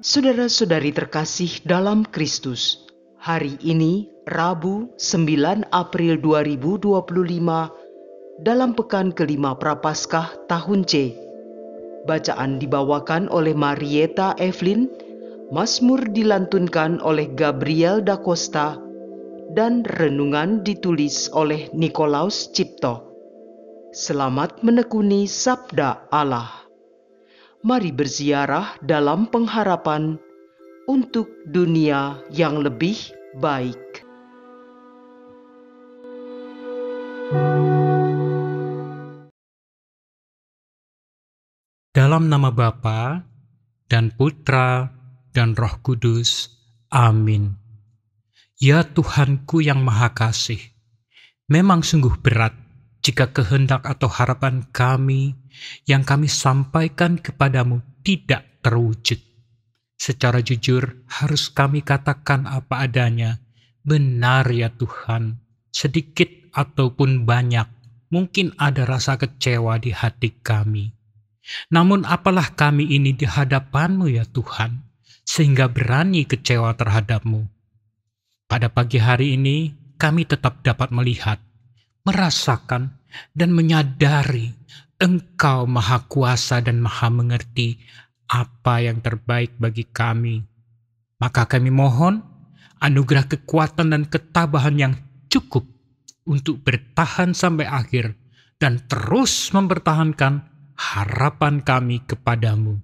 Saudara-saudari terkasih dalam Kristus, hari ini Rabu 9 April 2025 dalam pekan kelima Prapaskah tahun C. Bacaan dibawakan oleh Marieta Evelyn, Mazmur dilantunkan oleh Gabriel da Costa, dan renungan ditulis oleh Nikolaus Cipto. Selamat menekuni Sabda Allah. Mari berziarah dalam pengharapan untuk dunia yang lebih baik. Dalam nama Bapa dan Putra dan Roh Kudus. Amin. Ya Tuhanku yang Maha Kasih, memang sungguh berat jika kehendak atau harapan kami yang kami sampaikan kepadamu tidak terwujud. Secara jujur harus kami katakan apa adanya. Benar ya Tuhan, sedikit ataupun banyak, mungkin ada rasa kecewa di hati kami. Namun apalah kami ini di hadapan-Mu ya Tuhan, sehingga berani kecewa terhadap-Mu. Pada pagi hari ini kami tetap dapat melihat, merasakan, dan menyadari Engkau Maha Kuasa dan Maha Mengerti apa yang terbaik bagi kami. Maka kami mohon anugerah kekuatan dan ketabahan yang cukup untuk bertahan sampai akhir dan terus mempertahankan harapan kami kepadamu.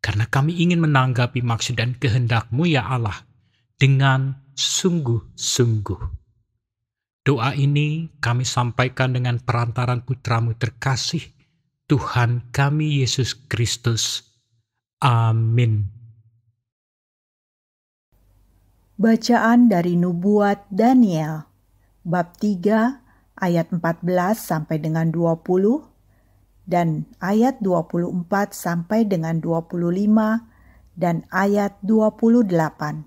Karena kami ingin menanggapi maksud dan kehendak-Mu ya Allah dengan sungguh-sungguh. Doa ini kami sampaikan dengan perantaran Putra-Mu terkasih, Tuhan kami Yesus Kristus. Amin. Bacaan dari Nubuat Daniel, bab 3 ayat 14 sampai dengan 20 dan ayat 24 sampai dengan 25 dan ayat 28.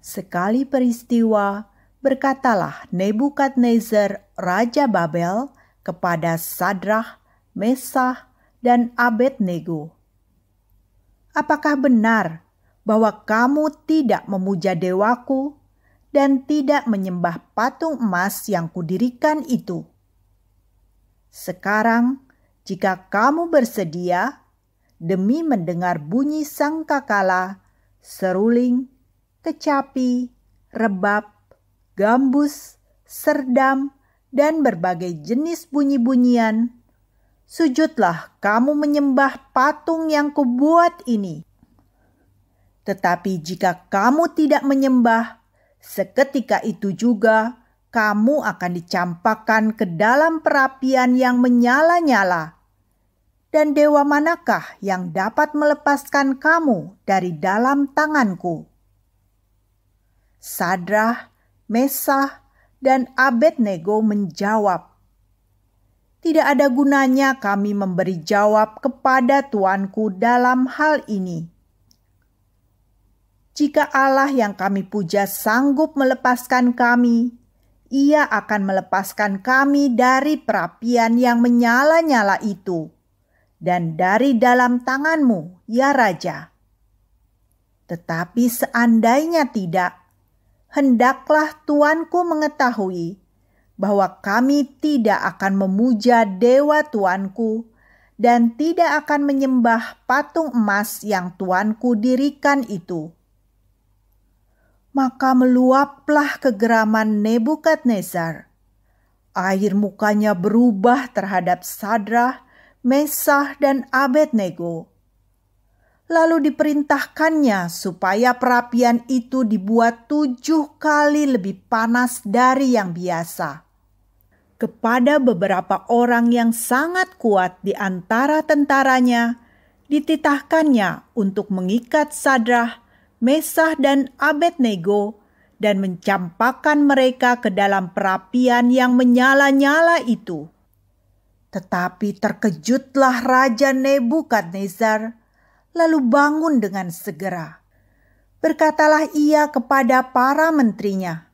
Sekali peristiwa, berkatalah Nebukadnezar Raja Babel kepada Sadrah, Mesah, dan Abednego, "Apakah benar bahwa kamu tidak memuja dewaku dan tidak menyembah patung emas yang kudirikan itu? Sekarang, jika kamu bersedia, demi mendengar bunyi sangkakala, seruling, kecapi, rebab, gambus, serdam, dan berbagai jenis bunyi-bunyian, sujudlah kamu menyembah patung yang kubuat ini. Tetapi jika kamu tidak menyembah, seketika itu juga kamu akan dicampakkan ke dalam perapian yang menyala-nyala. Dan dewa manakah yang dapat melepaskan kamu dari dalam tanganku?" Sadrah, Mesah, dan Abednego menjawab, "Tidak ada gunanya kami memberi jawab kepada Tuanku dalam hal ini. Jika Allah yang kami puja sanggup melepaskan kami, Ia akan melepaskan kami dari perapian yang menyala-nyala itu dan dari dalam tanganmu, ya Raja. Tetapi seandainya tidak, hendaklah Tuanku mengetahui bahwa kami tidak akan memuja dewa Tuanku dan tidak akan menyembah patung emas yang Tuanku dirikan itu." Maka meluaplah kegeraman Nebukadnezar. Air mukanya berubah terhadap Sadrah, Mesah, dan Abednego. Lalu diperintahkannya supaya perapian itu dibuat 7 kali lebih panas dari yang biasa. Kepada beberapa orang yang sangat kuat di antara tentaranya, dititahkannya untuk mengikat Sadrah, Mesah, dan Abednego dan mencampakkan mereka ke dalam perapian yang menyala-nyala itu. Tetapi terkejutlah Raja Nebukadnezar, lalu bangun dengan segera. Berkatalah ia kepada para menterinya,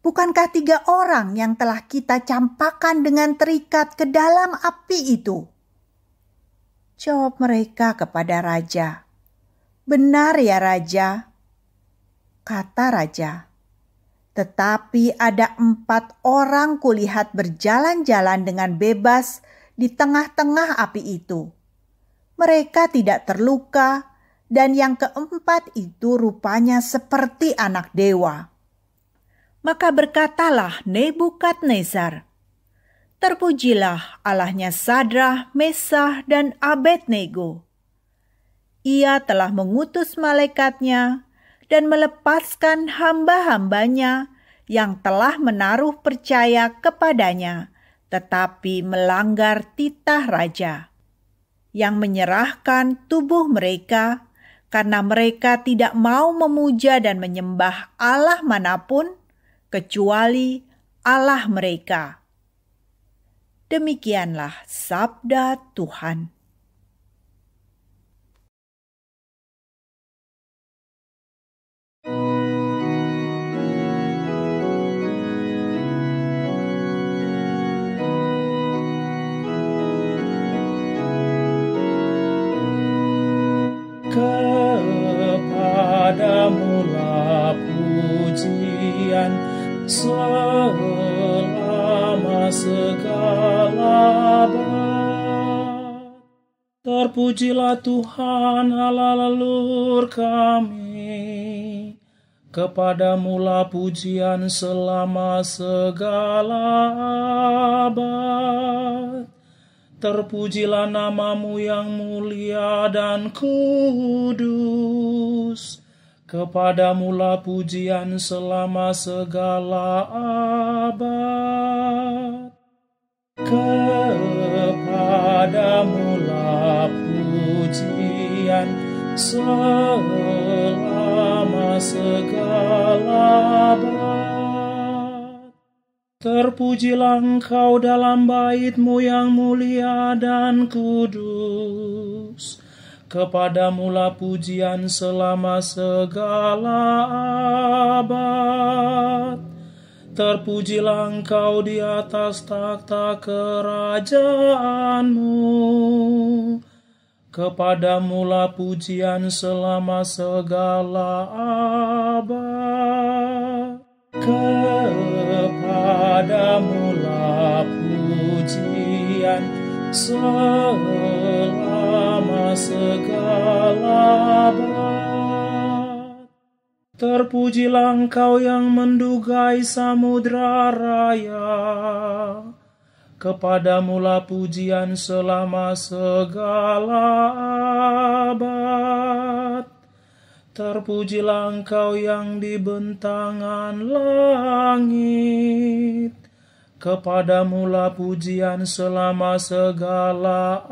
"Bukankah 3 orang yang telah kita campakkan dengan terikat ke dalam api itu?" Jawab mereka kepada raja. "Benar ya raja," kata raja. "Tetapi ada 4 orang kulihat berjalan-jalan dengan bebas di tengah-tengah api itu. Mereka tidak terluka, dan yang keempat itu rupanya seperti anak dewa." Maka berkatalah Nebukadnezar, "Terpujilah Allahnya Sadrah, Mesah, dan Abednego. Ia telah mengutus malaikatnya dan melepaskan hamba-hambanya yang telah menaruh percaya kepadanya, tetapi melanggar titah raja, yang menyerahkan tubuh mereka karena mereka tidak mau memuja dan menyembah Allah manapun kecuali Allah mereka." Demikianlah sabda Tuhan. Kepadamulah pujian selama segala abad. Terpujilah Tuhan Allah leluhur kami. Kepadamulah pujian selama segala abad. Terpujilah namamu yang mulia dan kudus. Kepadamulah pujian selama segala abad. Kepadamulah pujian selama segala abad. Terpujilah Engkau dalam bait-Mu yang mulia dan kudus. Kepadamulah pujian selama segala abad. Terpujilah Engkau di atas takhta kerajaan-Mu. Kepadamulah pujian selama segala abad. Kepadamulah pujian selama segala abad. Terpujilah Engkau yang mendugai samudra raya. Kepadamulah pujian selama segala abad. Terpujilah Engkau yang di bentangan langit. Kepadamulah pujian selama segala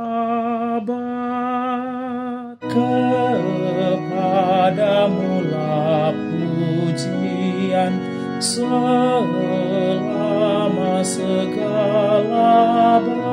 abad. Kepadamulah pujian selama segala abad.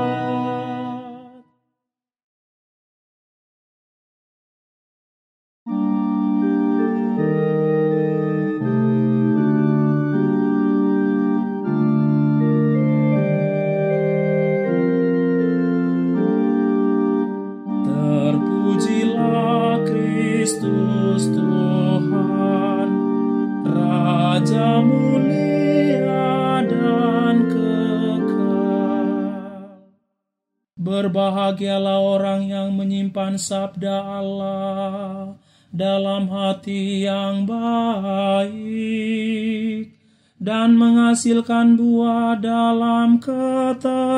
Kristus Tuhan, Raja mulia dan kekal. Berbahagialah orang yang menyimpan sabda Allah dalam hati yang baik dan menghasilkan buah dalam ketekunan.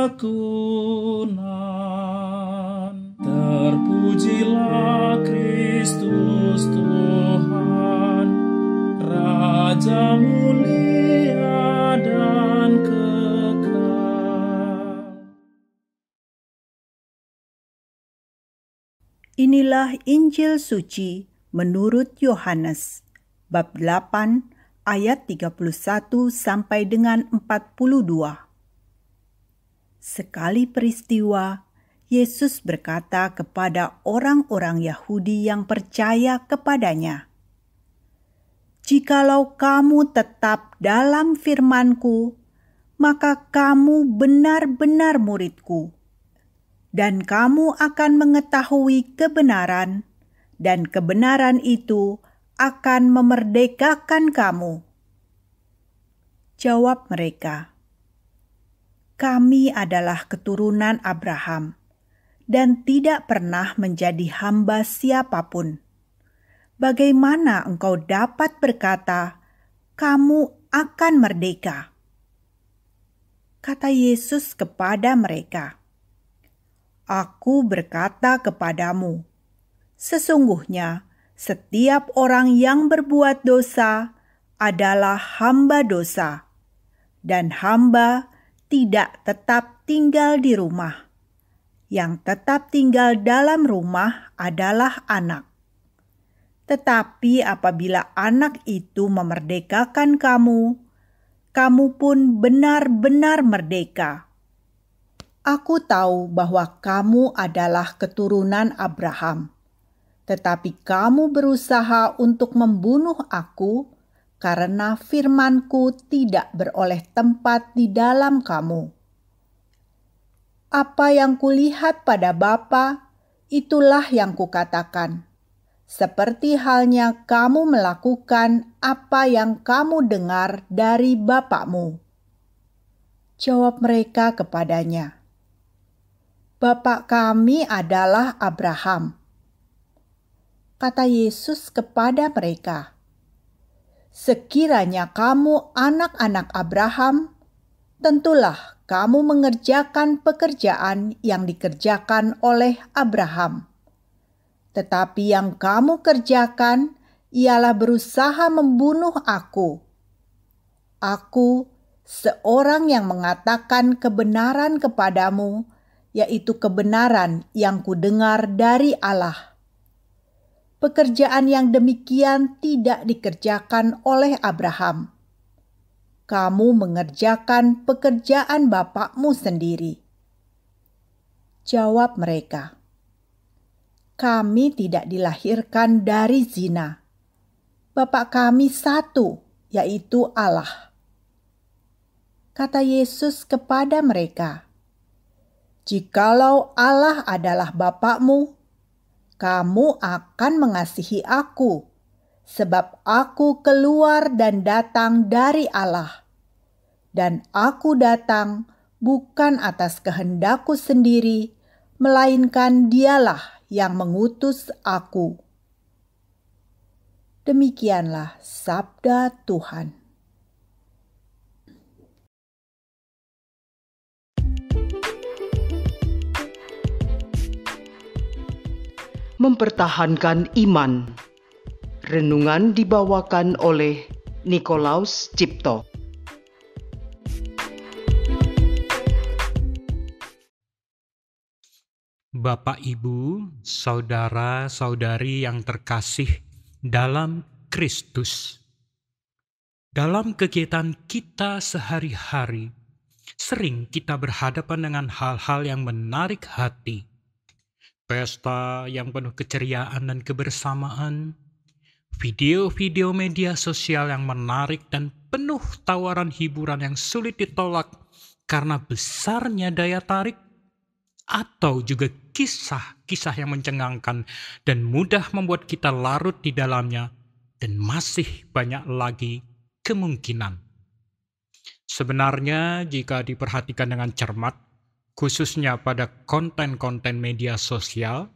Terpujilah Kristus Tuhan, Raja mulia dan kekal. Inilah Injil suci menurut Yohanes, bab 8 ayat 31 sampai dengan 42. Sekali peristiwa, Yesus berkata kepada orang-orang Yahudi yang percaya kepadanya, "Jikalau kamu tetap dalam firman-Ku, maka kamu benar-benar murid-Ku, dan kamu akan mengetahui kebenaran, dan kebenaran itu akan memerdekakan kamu." Jawab mereka, "Kami adalah keturunan Abraham dan tidak pernah menjadi hamba siapapun. Bagaimana engkau dapat berkata, 'Kamu akan merdeka'?" Kata Yesus kepada mereka, "Aku berkata kepadamu, sesungguhnya setiap orang yang berbuat dosa adalah hamba dosa, dan hamba tidak tetap tinggal di rumah. Yang tetap tinggal dalam rumah adalah anak. Tetapi apabila anak itu memerdekakan kamu, kamu pun benar-benar merdeka. Aku tahu bahwa kamu adalah keturunan Abraham, tetapi kamu berusaha untuk membunuh aku karena firman-Ku tidak beroleh tempat di dalam kamu. Apa yang kulihat pada Bapa, itulah yang kukatakan. Seperti halnya kamu melakukan apa yang kamu dengar dari bapakmu." Jawab mereka kepadanya, "Bapak kami adalah Abraham." Kata Yesus kepada mereka, "Sekiranya kamu anak-anak Abraham, tentulah kamu mengerjakan pekerjaan yang dikerjakan oleh Abraham. Tetapi yang kamu kerjakan ialah berusaha membunuh aku. Aku, seorang yang mengatakan kebenaran kepadamu, yaitu kebenaran yang kudengar dari Allah. Pekerjaan yang demikian tidak dikerjakan oleh Abraham. Kamu mengerjakan pekerjaan bapakmu sendiri." Jawab mereka, "Kami tidak dilahirkan dari zina. Bapa kami satu, yaitu Allah." Kata Yesus kepada mereka, "Jikalau Allah adalah Bapakmu, kamu akan mengasihi aku, sebab aku keluar dan datang dari Allah. Dan aku datang bukan atas kehendakku sendiri, melainkan Dialah yang mengutus aku." Demikianlah sabda Tuhan. Mempertahankan iman. Renungan dibawakan oleh Nikolaus Cipto. Bapak, Ibu, saudara-saudari yang terkasih dalam Kristus. Dalam kegiatan kita sehari-hari, sering kita berhadapan dengan hal-hal yang menarik hati. Pesta yang penuh keceriaan dan kebersamaan, video-video media sosial yang menarik dan penuh tawaran hiburan yang sulit ditolak karena besarnya daya tarik, atau juga kisah-kisah yang mencengangkan dan mudah membuat kita larut di dalamnya, dan masih banyak lagi kemungkinan. Sebenarnya jika diperhatikan dengan cermat, khususnya pada konten-konten media sosial,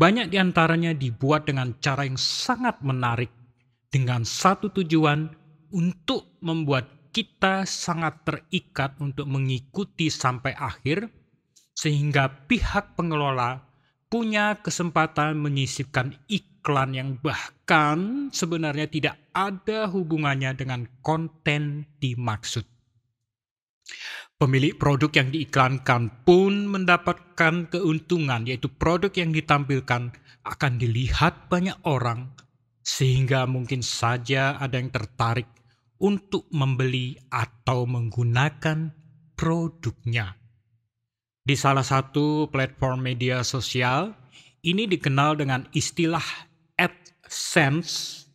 banyak diantaranya dibuat dengan cara yang sangat menarik, dengan satu tujuan untuk membuat kita sangat terikat untuk mengikuti sampai akhir, sehingga pihak pengelola punya kesempatan menyisipkan iklan yang bahkan sebenarnya tidak ada hubungannya dengan konten dimaksud. Pemilik produk yang diiklankan pun mendapatkan keuntungan, yaitu produk yang ditampilkan akan dilihat banyak orang, sehingga mungkin saja ada yang tertarik untuk membeli atau menggunakan produknya. Di salah satu platform media sosial, ini dikenal dengan istilah AdSense,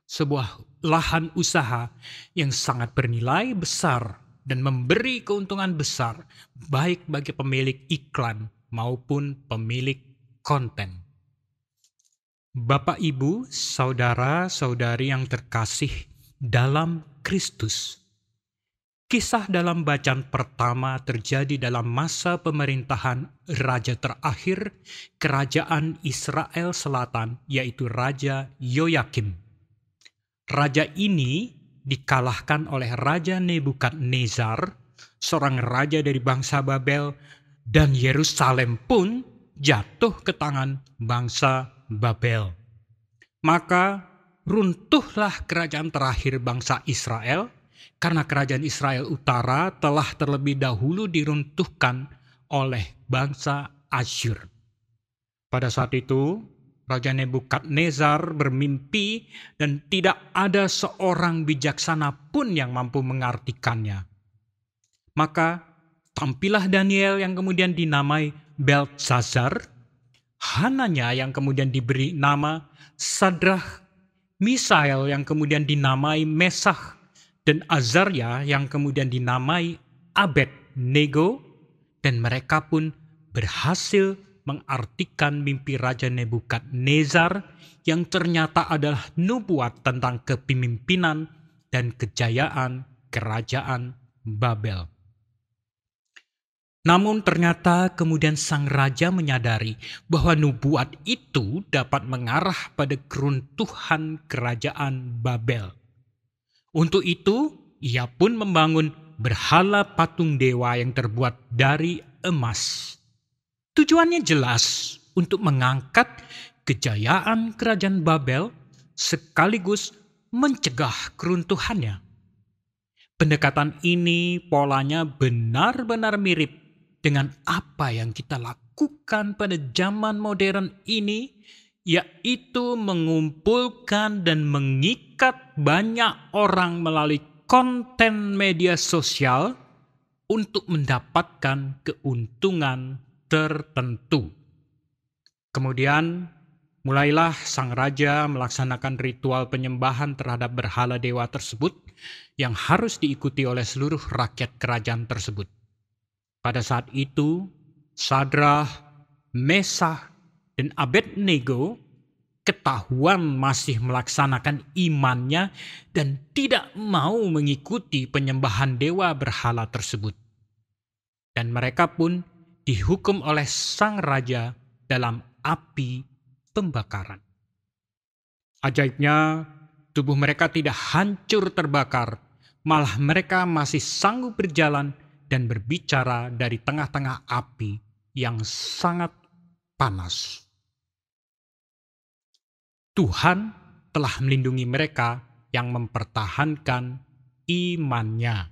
sebuah lahan usaha yang sangat bernilai besar dan memberi keuntungan besar baik bagi pemilik iklan maupun pemilik konten. Bapak, Ibu, saudara-saudari yang terkasih dalam Kristus, kisah dalam bacaan pertama terjadi dalam masa pemerintahan raja terakhir kerajaan Israel Selatan, yaitu Raja Yoyakim. Raja ini dikalahkan oleh Raja Nebukadnezar, seorang raja dari bangsa Babel, dan Yerusalem pun jatuh ke tangan bangsa Babel. Maka runtuhlah kerajaan terakhir bangsa Israel, karena kerajaan Israel Utara telah terlebih dahulu diruntuhkan oleh bangsa Asyur. Pada saat itu, Raja Nebukadnezar bermimpi dan tidak ada seorang bijaksana pun yang mampu mengartikannya. Maka tampillah Daniel yang kemudian dinamai Beltesazar, Hananya yang kemudian diberi nama Sadrah, Misael yang kemudian dinamai Mesah, dan Azaria yang kemudian dinamai Abednego, dan mereka pun berhasil mengartikan mimpi Raja Nebukadnezar yang ternyata adalah nubuat tentang kepemimpinan dan kejayaan kerajaan Babel. Namun ternyata kemudian sang raja menyadari bahwa nubuat itu dapat mengarah pada keruntuhan kerajaan Babel. Untuk itu, ia pun membangun berhala patung dewa yang terbuat dari emas. Tujuannya jelas, untuk mengangkat kejayaan kerajaan Babel sekaligus mencegah keruntuhannya. Pendekatan ini polanya benar-benar mirip dengan apa yang kita lakukan pada zaman modern ini, yaitu mengumpulkan dan mengikat banyak orang melalui konten media sosial untuk mendapatkan keuntungan tertentu. Kemudian mulailah sang raja melaksanakan ritual penyembahan terhadap berhala dewa tersebut yang harus diikuti oleh seluruh rakyat kerajaan tersebut. Pada saat itu, Sadrah, Mesah, dan Abednego ketahuan masih melaksanakan imannya dan tidak mau mengikuti penyembahan dewa berhala tersebut. Dan mereka pun dihukum oleh sang raja dalam api pembakaran. Ajaibnya, tubuh mereka tidak hancur terbakar, malah mereka masih sanggup berjalan dan berbicara dari tengah-tengah api yang sangat panas. Tuhan telah melindungi mereka yang mempertahankan imannya.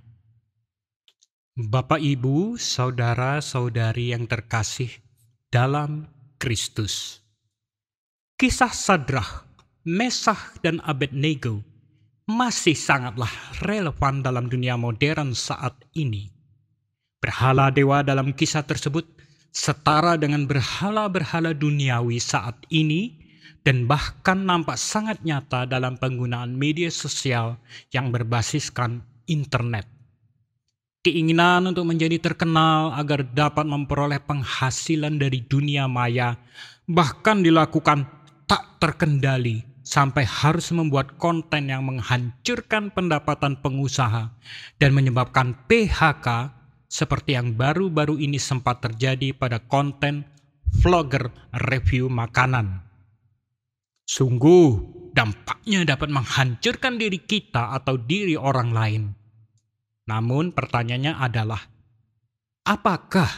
Bapak, Ibu, saudara-saudari yang terkasih dalam Kristus, kisah Sadrah, Mesah, dan Abednego masih sangatlah relevan dalam dunia modern saat ini. Berhala dewa dalam kisah tersebut setara dengan berhala-berhala duniawi saat ini dan bahkan nampak sangat nyata dalam penggunaan media sosial yang berbasiskan internet. Keinginan untuk menjadi terkenal agar dapat memperoleh penghasilan dari dunia maya bahkan dilakukan tak terkendali sampai harus membuat konten yang menghancurkan pendapatan pengusaha dan menyebabkan PHK, seperti yang baru-baru ini sempat terjadi pada konten vlogger review makanan. Sungguh, dampaknya dapat menghancurkan diri kita atau diri orang lain. Namun pertanyaannya adalah, apakah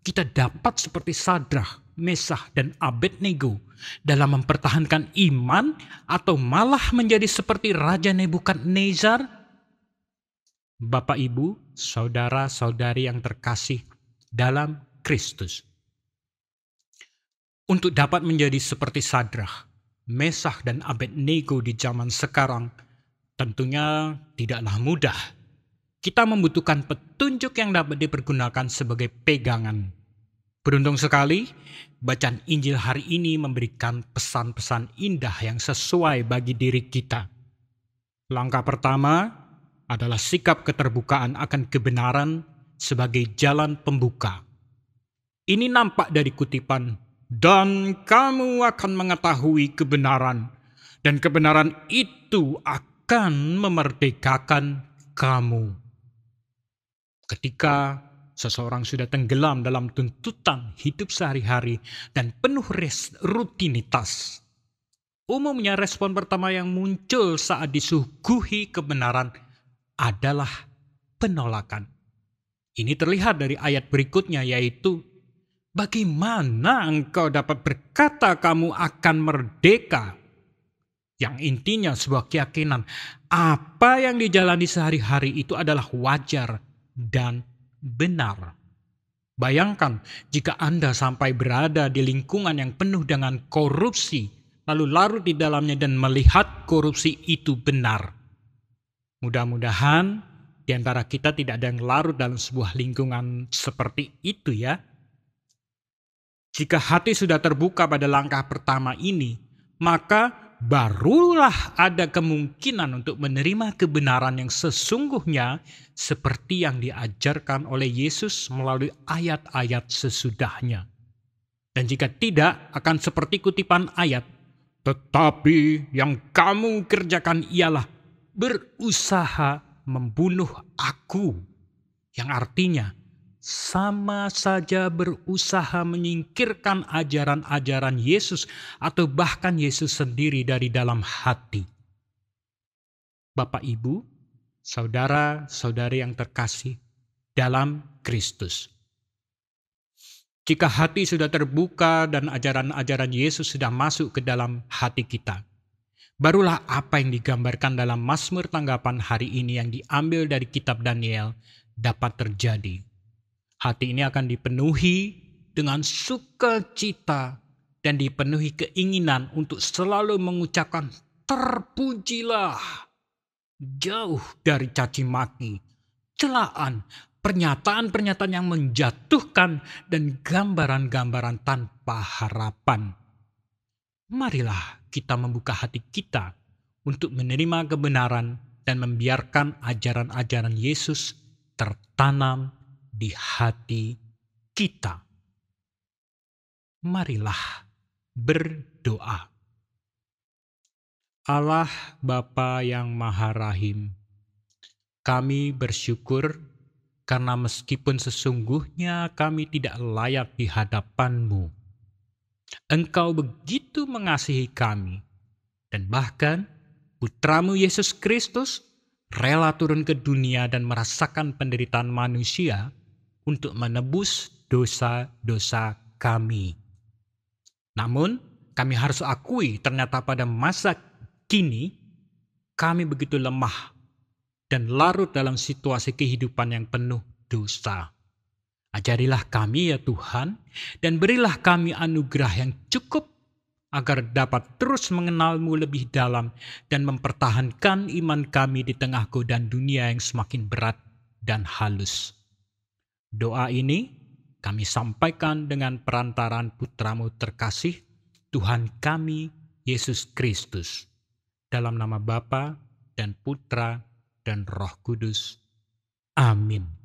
kita dapat seperti Sadrah, Mesah, dan Abednego dalam mempertahankan iman atau malah menjadi seperti Raja Nebukadnezar? Bapak, Ibu, saudara-saudari yang terkasih dalam Kristus. Untuk dapat menjadi seperti Sadrah, Mesah, dan Abednego di zaman sekarang tentunya tidaklah mudah. Kita membutuhkan petunjuk yang dapat dipergunakan sebagai pegangan. Beruntung sekali, bacaan Injil hari ini memberikan pesan-pesan indah yang sesuai bagi diri kita. Langkah pertama adalah sikap keterbukaan akan kebenaran sebagai jalan pembuka. Ini nampak dari kutipan, dan kamu akan mengetahui kebenaran, dan kebenaran itu akan memerdekakan kamu. Ketika seseorang sudah tenggelam dalam tuntutan hidup sehari-hari dan penuh rutinitas, umumnya respon pertama yang muncul saat disuguhi kebenaran adalah penolakan. Ini terlihat dari ayat berikutnya, yaitu, bagaimana engkau dapat berkata kamu akan merdeka? Yang intinya sebuah keyakinan, apa yang dijalani sehari-hari itu adalah wajar dan benar. Bayangkan jika Anda sampai berada di lingkungan yang penuh dengan korupsi, lalu larut di dalamnya dan melihat korupsi itu benar. Mudah-mudahan di antara kita tidak ada yang larut dalam sebuah lingkungan seperti itu ya. Jika hati sudah terbuka pada langkah pertama ini, maka barulah ada kemungkinan untuk menerima kebenaran yang sesungguhnya seperti yang diajarkan oleh Yesus melalui ayat-ayat sesudahnya. Dan jika tidak, akan seperti kutipan ayat, tetapi yang kamu kerjakan ialah berusaha membunuh aku, yang artinya sama saja berusaha menyingkirkan ajaran-ajaran Yesus atau bahkan Yesus sendiri dari dalam hati. Bapak, Ibu, saudara-saudari yang terkasih dalam Kristus. Jika hati sudah terbuka dan ajaran-ajaran Yesus sudah masuk ke dalam hati kita, barulah apa yang digambarkan dalam Mazmur tanggapan hari ini yang diambil dari kitab Daniel dapat terjadi. Hati ini akan dipenuhi dengan sukacita dan dipenuhi keinginan untuk selalu mengucapkan terpujilah, jauh dari caci maki, celaan, pernyataan-pernyataan yang menjatuhkan dan gambaran-gambaran tanpa harapan. Marilah kita membuka hati kita untuk menerima kebenaran dan membiarkan ajaran-ajaran Yesus tertanam di hati kita. Marilah berdoa. Allah Bapa yang Maha Rahim, kami bersyukur karena meskipun sesungguhnya kami tidak layak di hadapan-Mu, Engkau begitu mengasihi kami, dan bahkan Putra-Mu Yesus Kristus rela turun ke dunia dan merasakan penderitaan manusia untuk menebus dosa-dosa kami. Namun, kami harus akui ternyata pada masa kini, kami begitu lemah dan larut dalam situasi kehidupan yang penuh dosa. Ajarilah kami ya Tuhan, dan berilah kami anugerah yang cukup agar dapat terus mengenal-Mu lebih dalam dan mempertahankan iman kami di tengah godaan dunia yang semakin berat dan halus. Doa ini kami sampaikan dengan perantaraan Putra-Mu terkasih, Tuhan kami, Yesus Kristus. Dalam nama Bapa dan Putra dan Roh Kudus. Amin.